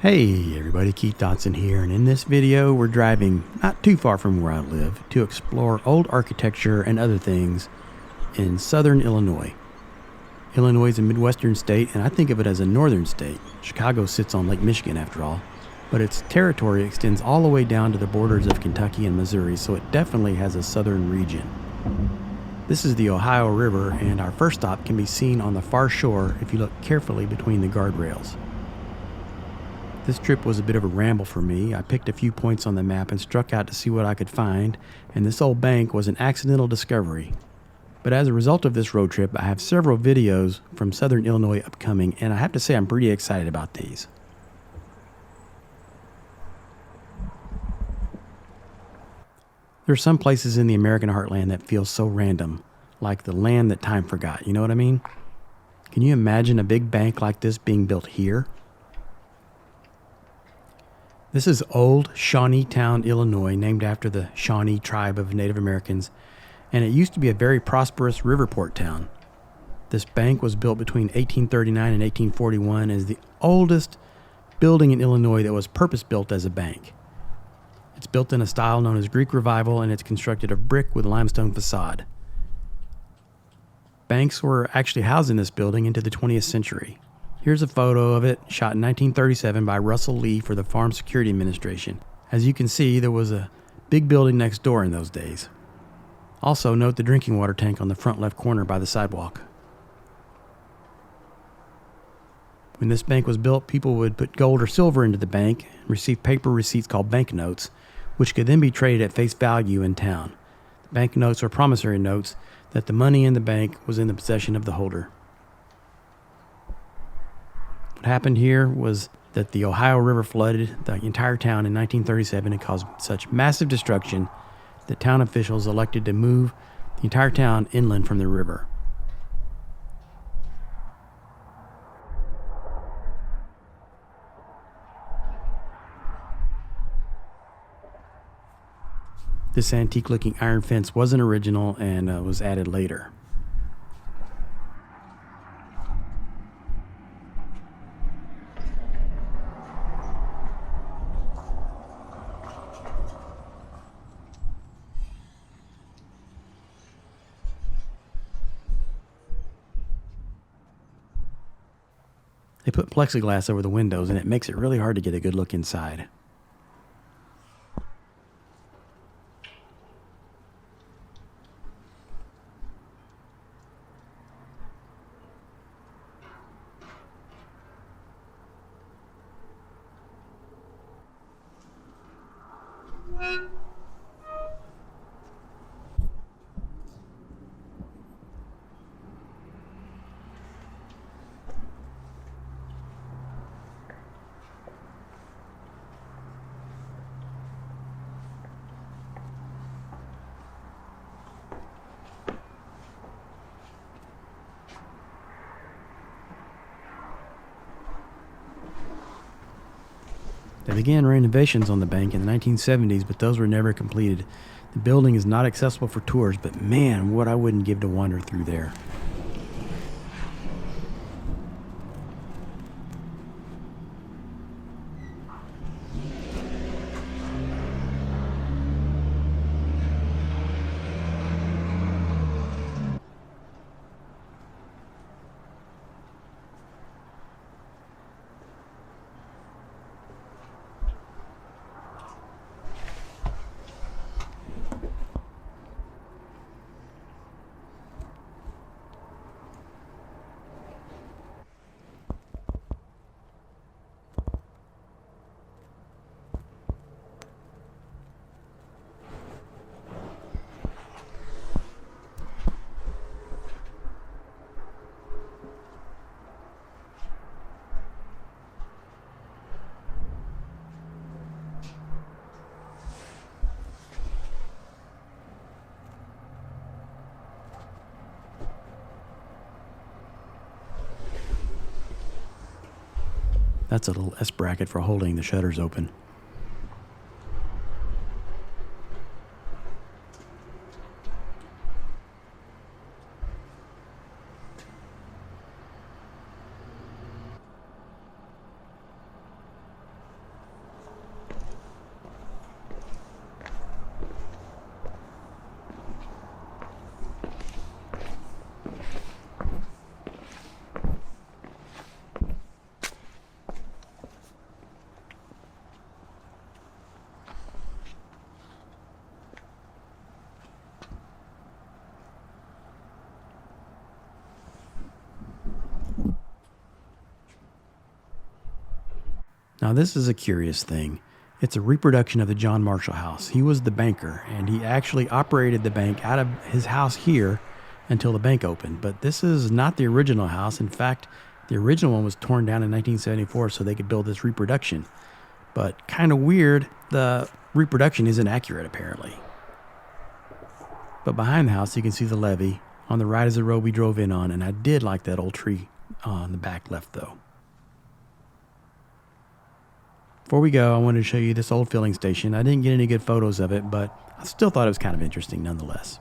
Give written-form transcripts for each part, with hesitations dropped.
Hey everybody, Keith Dotson here, and in this video we're driving not too far from where I live to explore old architecture and other things in southern Illinois. Illinois is a Midwestern state, and I think of it as a northern state. Chicago sits on Lake Michigan after all, but its territory extends all the way down to the borders of Kentucky and Missouri, so it definitely has a southern region. This is the Ohio River, and our first stop can be seen on the far shore if you look carefully between the guardrails. This trip was a bit of a ramble for me. I picked a few points on the map and struck out to see what I could find, and this old bank was an accidental discovery. But as a result of this road trip, I have several videos from southern Illinois upcoming, and I have to say I'm pretty excited about these. There are some places in the American heartland that feel so random, like the land that time forgot, you know what I mean? Can you imagine a big bank like this being built here? This is old Shawneetown, Illinois, named after the Shawnee tribe of Native Americans, and it used to be a very prosperous riverport town. This bank was built between 1839 and 1841 and is the oldest building in Illinois that was purpose-built as a bank. It's built in a style known as Greek Revival, and it's constructed of brick with limestone facade. Banks were actually housed in this building into the 20th century. Here's a photo of it, shot in 1937 by Russell Lee for the Farm Security Administration. As you can see, there was a big building next door in those days. Also, note the drinking water tank on the front left corner by the sidewalk. When this bank was built, people would put gold or silver into the bank and receive paper receipts called banknotes, which could then be traded at face value in town. Banknotes are promissory notes that the money in the bank was in the possession of the holder. What happened here was that the Ohio River flooded the entire town in 1937 and caused such massive destruction that town officials elected to move the entire town inland from the river. This antique-looking iron fence wasn't original and was added later. They put plexiglass over the windows, and it makes it really hard to get a good look inside. They began renovations on the bank in the 1970s, but those were never completed. The building is not accessible for tours, but man, what I wouldn't give to wander through there. That's a little S bracket for holding the shutters open. Now, this is a curious thing. It's a reproduction of the John Marshall House. He was the banker, and he actually operated the bank out of his house here until the bank opened. But this is not the original house. In fact, the original one was torn down in 1974 so they could build this reproduction. But kind of weird, the reproduction isn't accurate, apparently. But behind the house, you can see the levee. On the right is the road we drove in on, and I did like that old tree on the back left, though. Before we go, I wanted to show you this old filling station. I didn't get any good photos of it, but I still thought it was kind of interesting nonetheless.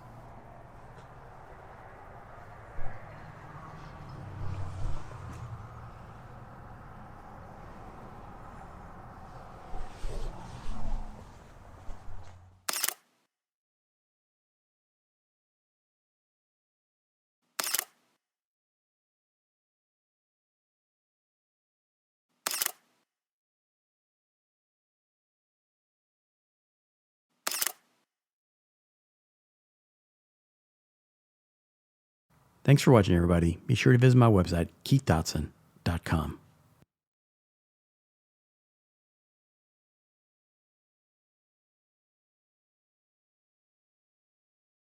Thanks for watching, everybody. Be sure to visit my website, keithdotson.com.